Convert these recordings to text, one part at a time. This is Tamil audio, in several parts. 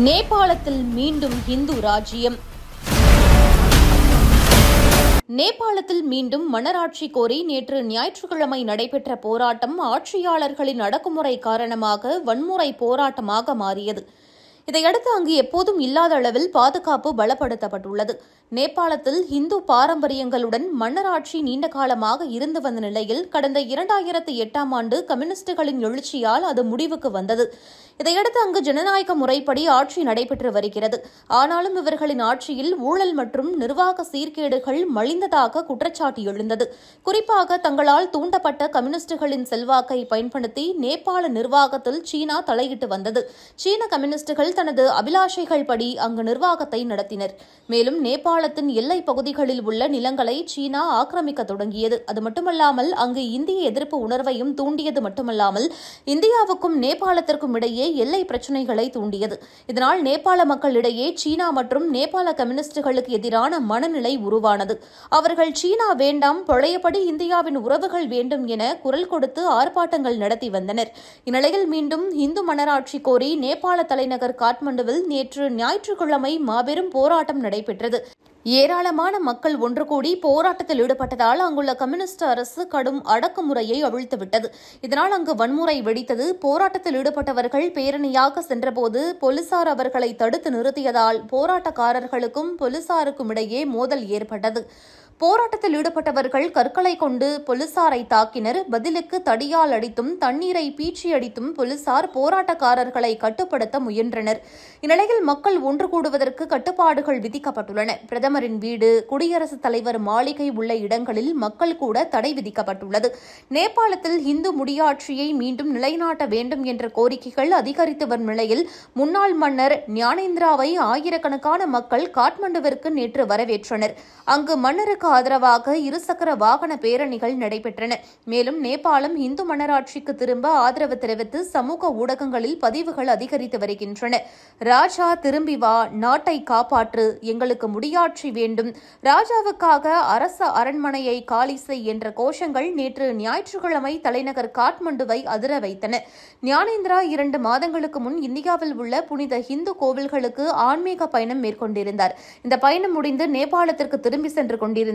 நேபாளத்தில் மீண்டும் இந்து ராஜ்யம். நேபாளத்தில் மீண்டும் மன்னராட்சி கோரி நேற்று ஞாயிற்றுக்கிழமை நடைபெற்ற போராட்டம் ஆட்சியாளர்களின் அடக்குமுறை காரணமாக வன்முறை போராட்டமாக மாறியது. இதையடுத்து அங்கு எப்போதும் இல்லாத அளவில் பாதுகாப்பு பலப்படுத்தப்பட்டுள்ளது. நேபாளத்தில் இந்து பாரம்பரியங்களுடன் மன்னராட்சி நீண்ட காலமாக இருந்து வந்த நிலையில் கடந்த 2008ஆம் ஆண்டு கம்யூனிஸ்டுகளின் எழுச்சியால் அது முடிவுக்கு வந்தது. இதையடுத்து அங்கு ஜனநாயக முறைப்படி ஆட்சி நடைபெற்று வருகிறது. ஆனாலும் இவர்களின் ஆட்சியில் ஊழல் மற்றும் நிர்வாக சீர்கேடுகள் மலிந்ததாக குற்றச்சாட்டு எழுந்தது. குறிப்பாக தங்களால் தூண்டப்பட்ட கம்யூனிஸ்டுகளின் செல்வாக்கை பயன்படுத்தி நேபாள நிர்வாகத்தில் சீனா தலையிட்டு வந்தது. சீன கம்யூனிஸ்டுகள் தனது அபிலாஷைகள் படி அங்கு நிர்வாகத்தை நடத்தினர். மேலும் நேபாளத்தின் எல்லைப் பகுதிகளில் உள்ள நிலங்களை சீனா ஆக்கிரமிக்க தொடங்கியது. அது மட்டுமல்லாமல் அங்கு இந்திய எதிர்ப்பு உணர்வையும் தூண்டியது மட்டுமல்லாமல் இந்தியாவுக்கும் நேபாளத்திற்கும் இடையே எல்லை பிரச்சினைகளை தூண்டியது. இதனால் நேபாள மக்களிடையே சீனா மற்றும் நேபாள கம்யூனிஸ்டுகளுக்கு எதிரான மனநிலை உருவானது. அவர்கள் சீனா வேண்டாம், பழையபடி இந்தியாவின் உறவுகள் வேண்டும் என குரல் கொடுத்து ஆர்ப்பாட்டங்கள் நடத்தி வந்தனர். இந்நிலையில் மீண்டும் இந்து மன்னராட்சி கோரி நேபாள தலைநகர் காட்மண்டுவில் நேற்று ஞாயிற்றுக்கிழமை மாபெரும் போராட்டம் நடைபெற்றது. ஏராளமான மக்கள் ஒன்று கூடி போராட்டத்தில் ஈடுபட்டதால் அங்குள்ள கம்யூனிஸ்ட் அரசு கடும் அடக்குமுறையை அவிழ்த்துவிட்டது. இதனால் அங்கு வன்முறை வெடித்தது. போராட்டத்தில் ஈடுபட்டவர்கள் பேரணியாக சென்றபோது போலீசார் அவர்களை தடுத்து நிறுத்தியதால் போராட்டக்காரர்களுக்கும் போலீசாருக்கும் இடையே மோதல் ஏற்பட்டது. போராட்டத்தில் ஈடுபட்டவர்கள் கற்களை கொண்டு போலீசாரை தாக்கினர். பதிலுக்கு தடியால் அடித்தும் தண்ணீரை பீச்சி அடித்தும் போலீசார் போராட்டக்காரர்களை கட்டுப்படுத்த முயன்றனர். இந்நிலையில் மக்கள் ஒன்று கூடுவதற்கு கட்டுப்பாடுகள் விதிக்கப்பட்டுள்ளன. பிரதமரின் வீடு, குடியரசுத் தலைவர் மாளிகை உள்ள இடங்களில் மக்கள் கூட தடை விதிக்கப்பட்டுள்ளது. நேபாளத்தில் இந்து முடியாட்சியை மீண்டும் நிலைநாட்ட வேண்டும் என்ற கோரிக்கைகள் அதிகரித்து வரும் நிலையில் முன்னாள் மன்னர் ஞானேந்திராவை ஆயிரக்கணக்கான மக்கள் காட்மண்டுவிற்கு நேற்று வரவேற்றனர். அங்கு மன்னருக்கு ஆதரவாக இருசக்கர வாகன பேரணிகள் நடைபெற்றன. மேலும் நேபாளம் இந்து மன்னராட்சிக்கு திரும்ப ஆதரவு தெரிவித்து சமூக ஊடகங்களில் பதிவுகள் அதிகரித்து வருகின்றன. ராஜா திரும்பி வா, நாட்டை காப்பாற்று, எங்களுக்கு முடியாட்சி வேண்டும், ராஜாவுக்காக அரச அரண்மனையை காலி செய் என்ற கோஷங்கள் நேற்று ஞாயிற்றுக்கிழமை தலைநகர் காட்மண்டுவை அதிர வைத்தன. ஞானேந்திரா 2 மாதங்களுக்கு முன் இந்தியாவில் உள்ள புனித இந்து கோவில்களுக்கு ஆன்மீக பயணம் மேற்கொண்டிருந்தார். இந்த பயணம் முடிந்து நேபாளத்திற்கு திரும்பி சென்று கொண்டிருந்தார்.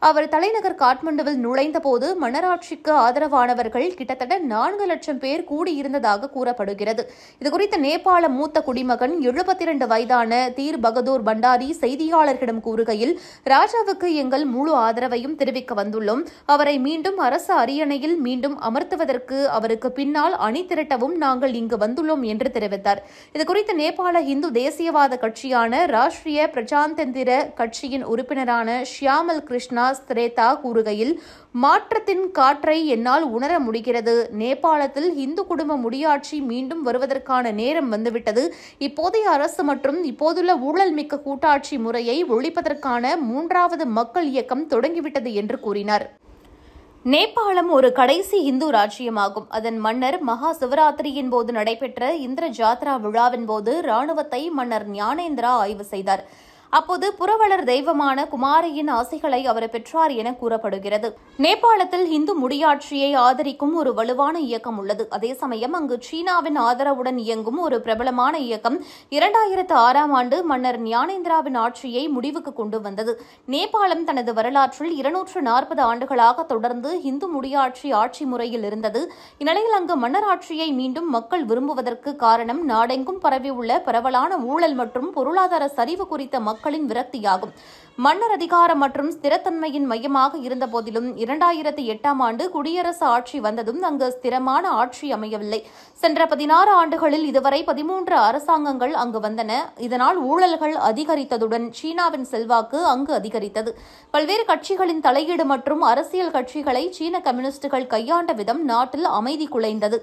அவர் தலைநகர் காட்மண்டுவில் நுழைந்தபோது மன்னராட்சிக்கு ஆதரவானவர்கள் கிட்டத்தட்ட 4 லட்சம் பேர் கூடியிருந்ததாக கூறப்படுகிறது. இதுகுறித்து நேபாள மூத்த குடிமகன் 72 வயதான தீர் பகதூர் பண்டாரி செய்தியாளர்களிடம் கூறுகையில், ராஜாவுக்கு எங்கள் முழு ஆதரவையும் தெரிவிக்க வந்துள்ளோம். அவரை மீண்டும் அரசு அரியணையில் மீண்டும் அமர்த்துவதற்கு அவருக்கு பின்னால் அணி திரட்டவும் நாங்கள் இங்கு வந்துள்ளோம் என்று தெரிவித்தார். இதுகுறித்து நேபாள இந்து தேசியவாத கட்சியான ராஷ்டிரிய பிரஜாதந்திர கட்சியின் உறுப்பினரான ஷியாமல் கிருஷ்ணா ஸ்திரேதா கூறுகையில், மாற்றத்தின் காற்றை என்னால் உணர முடிகிறது. நேபாளத்தில் இந்து குடும்ப முடியாட்சி மீண்டும் வருவதற்கான நேரம் வந்துவிட்டது. இப்போதைய அரசு மற்றும் இப்போதுள்ள ஊழல் மிக்க கூட்டாட்சி முறையை ஒழிப்பதற்கான 3வது மக்கள் இயக்கம் தொடங்கிவிட்டது என்று கூறினார். நேபாளம் ஒரு கடைசி இந்து ராஜ்யமாகும். அதன் மன்னர் மகா சிவராத்திரியின் போது நடைபெற்ற இந்திர ஜாத்ரா விழாவின் போது ராணுவத்தை மன்னர் ஞானேந்திரா ஆய்வு செய்தார். அப்போது புரவலர் தெய்வமான குமாரியின் ஆசைகளை அவர் பெற்றார் என கூறப்படுகிறது. நேபாளத்தில் இந்து முடியாட்சியை ஆதரிக்கும் ஒரு வலுவான இயக்கம் உள்ளது. அதே சமயம் அங்கு சீனாவின் ஆதரவுடன் இயங்கும் ஒரு பிரபலமான இயக்கம் 2006ஆம் ஆண்டு மன்னர் ஞானேந்திராவின் ஆட்சியை முடிவுக்கு கொண்டு வந்தது. நேபாளம் தனது வரலாற்றில் 240 ஆண்டுகளாக தொடர்ந்து இந்து முடியாட்சி ஆட்சி முறையில் இருந்தது. இந்நிலையில் அங்கு மன்னராட்சியை மீண்டும் மக்கள் விரும்புவதற்கு காரணம் நாடெங்கும் பரவியுள்ள பரவலான ஊழல் மற்றும் பொருளாதார சரிவு குறித்த மக்களின் விரக்தியாகும். மன்னர் அதிகாரம் மற்றும் ஸ்திரத்தன்மையின் மையமாக இருந்த போதிலும் 2008ஆம் ஆண்டு குடியரசு ஆட்சி வந்ததும் அங்கு ஸ்திரமான ஆட்சி அமையவில்லை. சென்ற 16 ஆண்டுகளில் இதுவரை 13 அரசாங்கங்கள் அங்கு வந்தன. இதனால் ஊழல்கள் அதிகரித்ததுடன் சீனாவின் செல்வாக்கு அங்கு அதிகரித்தது. பல்வேறு கட்சிகளின் தலையீடு மற்றும் அரசியல் கட்சிகளை சீன கம்யூனிஸ்டுகள் கையாண்ட விதம் நாட்டில் அமைதி குலைந்தது.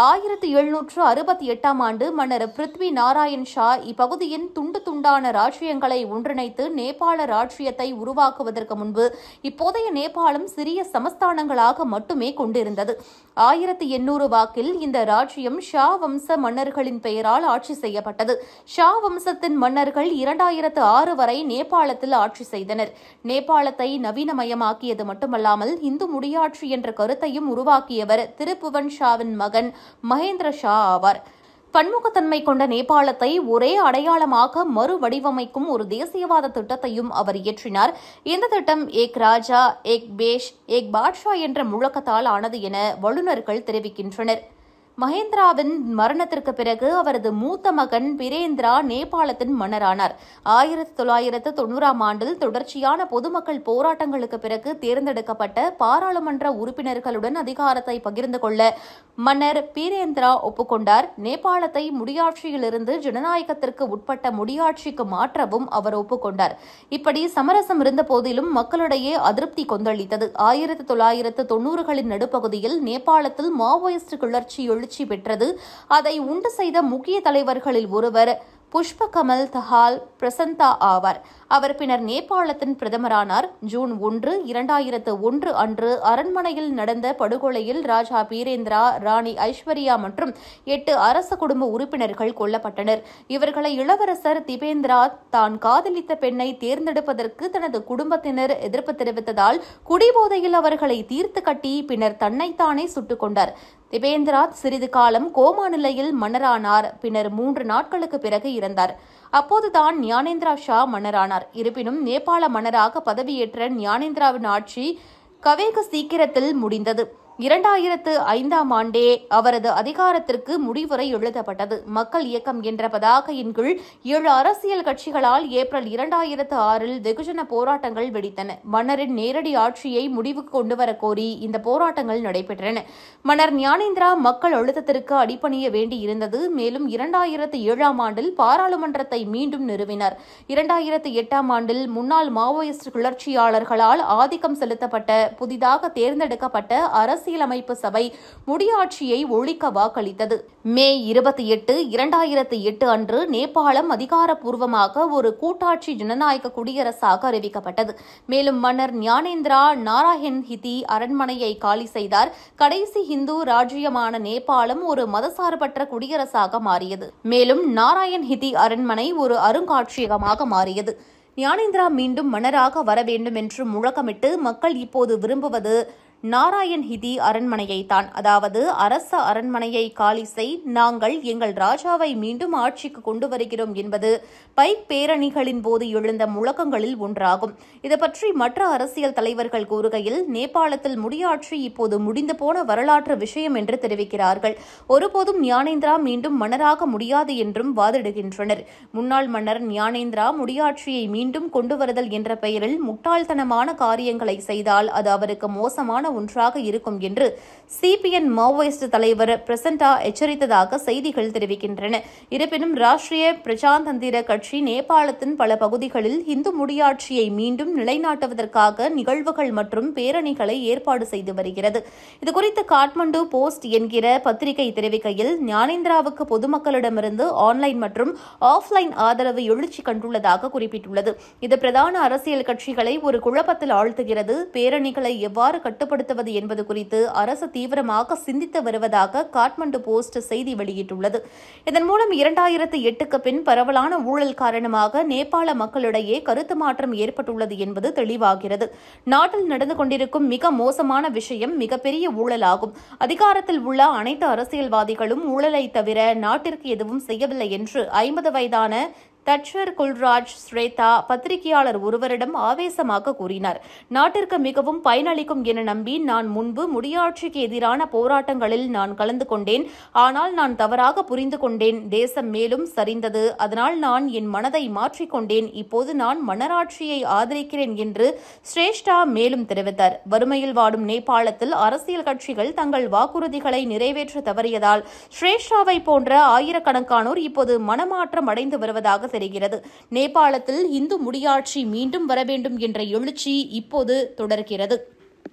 1768ஆம் ஆண்டு மன்னர் பிருத்வி நாராயண் ஷா இப்பகுதியின் துண்டு துண்டான ராஜ்யங்களை ஒன்றிணைத்து நேபாள ராஜ்யத்தை உருவாக்குவதற்கு முன்பு இப்போதைய நேபாளம் சிறிய சமஸ்தானங்களாக மட்டுமே கொண்டிருந்தது. 1800 வாக்கில் இந்த ராஜ்யம் ஷா வம்ச மன்னர்களின் பெயரால் ஆட்சி செய்யப்பட்டது. ஷா வம்சத்தின் மன்னர்கள் 2006 வரை நேபாளத்தில் ஆட்சி செய்தனர். நேபாளத்தை நவீனமயமாக்கியது மட்டுமல்லாமல் இந்து முடியாட்சி என்ற கருத்தையும் உருவாக்கியவர் திருப்புவன் ஷாவின் மகன் மகேந்திர ஷா ஆவார். பன்முகத்தன்மை கொண்ட நேபாளத்தை ஒரே அடையாளமாக மறுவடிவமைக்கும் ஒரு தேசியவாத திட்டத்தையும் அவர் இயற்றினார். இந்த திட்டம் ஏக் ராஜா, ஏக் பேஷ், ஏக் பாட்ஷா என்ற முழக்கத்தால் ஆனது என வல்லுநர்கள் தெரிவிக்கின்றனர். மகேந்திராவின் மரணத்திற்கு பிறகு அவரது மூத்த மகன் பிரேந்திரா நேபாளத்தின் மன்னரானார். 1990ஆம் ஆண்டில் தொடர்ச்சியான பொதுமக்கள் போராட்டங்களுக்கு பிறகு தேர்ந்தெடுக்கப்பட்ட பாராளுமன்ற உறுப்பினர்களுடன் அதிகாரத்தை பகிர்ந்து கொள்ள மன்னர் பிரேந்திரா ஒப்புக்கொண்டார். நேபாளத்தை முடியாட்சியிலிருந்து ஜனநாயகத்திற்கு உட்பட்ட முடியாட்சிக்கு மாற்றவும் அவர் ஒப்புக்கொண்டார். இப்படி சமரசம் இருந்த போதிலும் மக்களிடையே அதிருப்தி கொந்தளித்தது. 1990களின் நடுப்பகுதியில் நேபாளத்தில் மாவோயிஸ்ட் கிளர்ச்சி எழுச்சி பெற்றது. அதை உண்டு செய்த முக்கிய தலைவர்களில் ஒருவர் புஷ்பகமல் தஹால் பிரசந்தா ஆவார். அவர் பின்னர் நேபாளத்தின் பிரதமரானார். ஜூன் 1, 2001 அன்று அரண்மனையில் நடந்த படுகொலையில் ராஜா பிரேந்திரா, ராணி ஐஸ்வர்யா மற்றும் 8 அரச குடும்ப உறுப்பினர்கள் கொல்லப்பட்டனர். இவர்களை இளவரசர் திபேந்திரா தான் காதலித்த பெண்ணை தேர்ந்தெடுப்பதற்கு தனது குடும்பத்தினர் எதிர்ப்பு தெரிவித்ததால் குடிபோதையில் அவர்களை தீர்த்து கட்டி பின்னர் தன்னைத்தானே சுட்டுக் கொண்டார். திபேந்திரா சிறிது காலம் கோமா நிலையில் மன்னரானார். பின்னர் 3 நாட்களுக்கு பிறகு இறந்தார். அப்போதுதான் ஞானேந்திரா ஷா மன்னரானார். இருப்பினும் நேபாள மன்னராக பதவியேற்ற ஞானேந்திராவின் ஆட்சி கவேக சீக்கிரத்தில் முடிந்தது. 2005ஆம் ஆண்டே அவரது அதிகாரத்திற்கு முடிவுரை எழுதப்பட்டது. மக்கள் இயக்கம் என்ற பதாகையின் கீழ் 7 அரசியல் கட்சிகளால் ஏப்ரல் 2006இல் வெகுஜன போராட்டங்கள் வெடித்தன. மன்னரின் நேரடி ஆட்சியை முடிவுக்கு கொண்டுவர கோரி இந்த போராட்டங்கள் நடைபெற்றன. மன்னர் ஞானேந்திரா மக்கள் அழுத்தத்திற்கு அடிபணிய வேண்டியிருந்தது. மேலும் 2007ஆம் ஆண்டில் பாராளுமன்றத்தை மீண்டும் நிறுவினார். 2008ஆம் ஆண்டில் முன்னாள் மாவோயிஸ்ட் கிளர்ச்சியாளர்களால் ஆதிக்கம் செலுத்தப்பட்ட புதிதாக தேர்ந்தெடுக்கப்பட்ட அரசியலமைப்பு சபை முடியாட்சியை ஒழிக்க வாக்களித்தது. மே 28, 2008 அன்று நேபாளம் அதிகாரப்பூர்வமாக ஒரு கூட்டாட்சி ஜனநாயக குடியரசாக அறிவிக்கப்பட்டது. மேலும் மன்னர் ஞானேந்திரா நாராயண் ஹிதி அரண்மனையை காலி செய்தார். கடைசி இந்து ராஜ்யமான நேபாளம் ஒரு மதசார்பற்ற குடியரசாக மாறியது. மேலும் நாராயண் ஹிதி அரண்மனை ஒரு அருங்காட்சியகமாக மாறியது. ஞானேந்திரா மீண்டும் மன்னராக வர வேண்டும் என்று முழக்கமிட்டு மக்கள் இப்போது விரும்புவது நாராயண் ஹிதி அரண்மனையைத்தான். அதாவது அரச அரண்மனையை காலி செய், நாங்கள் எங்கள் ராஜாவை மீண்டும் ஆட்சிக்கு கொண்டு வருகிறோம் என்பது பைக் பேரணிகளின் போது எழுந்த முழக்கங்களில் ஒன்றாகும். இது பற்றி மற்ற அரசியல் தலைவர்கள் கூறுகையில், நேபாளத்தில் முடியாட்சி இப்போது முடிந்து போன வரலாற்று விஷயம் என்று தெரிவிக்கிறார்கள். ஒருபோதும் ஞானேந்திரா மீண்டும் மன்னராக முடியாது என்றும் வாதிடுகின்றனர். முன்னாள் மன்னர் ஞானேந்திரா முடியாட்சியை மீண்டும் கொண்டு வருதல் என்ற பெயரில் முட்டாள்தனமான காரியங்களை செய்தால் அது அவருக்கு மோசமான ஒன்றாக இருக்கும் என்று சிபிஎன் மாவோயிஸ்ட் தலைவர் பிரசண்டா எச்சரித்ததாக செய்திகள் தெரிவிக்கின்றன. இருப்பினும் ராஷ்டிரிய பிரஜாதந்திர கட்சி நேபாளத்தின் பல பகுதிகளில் இந்து முடியாட்சியை மீண்டும் நிலைநாட்டுவதற்காக நிகழ்வுகள் மற்றும் பேரணிகளை ஏற்பாடு செய்து வருகிறது. இதுகுறித்து காட்மண்டு போஸ்ட் என்கிற பத்திரிகை தெரிவிக்கையில், ஞானேந்திராவுக்கு பொதுமக்களிடமிருந்து ஆன்லைன் மற்றும் ஆஃப்லைன் ஆதரவு எழுச்சி கண்டுள்ளதாக குறிப்பிட்டுள்ளது. இது பிரதான அரசியல் கட்சிகளை ஒரு குழப்பத்தில் ஆழ்த்துகிறது. பேரணிகளை எவ்வாறு கட்டுப்படுத்துவது என்பது குறித்து அரசு தீவிரமாக சிந்தித்து வருவதாக காட்மண்டு போஸ்ட் செய்தி வெளியிட்டுள்ளது. இதன் மூலம் 2008க்கு பின் பரவலான ஊழல் காரணமாக நேபாள மக்களிடையே கருத்து மாற்றம் ஏற்பட்டுள்ளது என்பது தெளிவாகிறது. நாட்டில் நடந்து கொண்டிருக்கும் மிக மோசமான விஷயம் மிகப்பெரிய ஊழலாகும். அதிகாரத்தில் உள்ள அனைத்து அரசியல்வாதிகளும் ஊழலை தவிர நாட்டிற்கு எதுவும் செய்யவில்லை என்று 50 வயதான தட்சர் குல்ராஜ் ஸ்ரேதா பத்திரிகையாளர் ஒருவரிடம் ஆவேசமாக கூறினார். நாட்டிற்கு மிகவும் பயனளிக்கும் என நம்பி நான் முன்பு முடியாட்சிக்கு எதிரான போராட்டங்களில் நான் கலந்து கொண்டேன். ஆனால் நான் தவறாக புரிந்து கொண்டேன். தேசம் மேலும் சரிந்தது. அதனால் நான் என் மனதை மாற்றிக்கொண்டேன். இப்போது நான் மன்னராட்சியை ஆதரிக்கிறேன் என்று ஸ்ரேஷ்டா மேலும் தெரிவித்தார். வறுமையில் வாடும் நேபாளத்தில் அரசியல் கட்சிகள் தங்கள் வாக்குறுதிகளை நிறைவேற்ற தவறியதால் ஸ்ரேஷ்டாவை போன்ற ஆயிரக்கணக்கானோர் இப்போது மனமாற்றம் அடைந்து வருவதாக தெரிகிறது. நேபாளத்தில் இந்து முடியாட்சி மீண்டும் வர வேண்டும் என்ற எழுச்சி இப்போது தொடர்கிறது.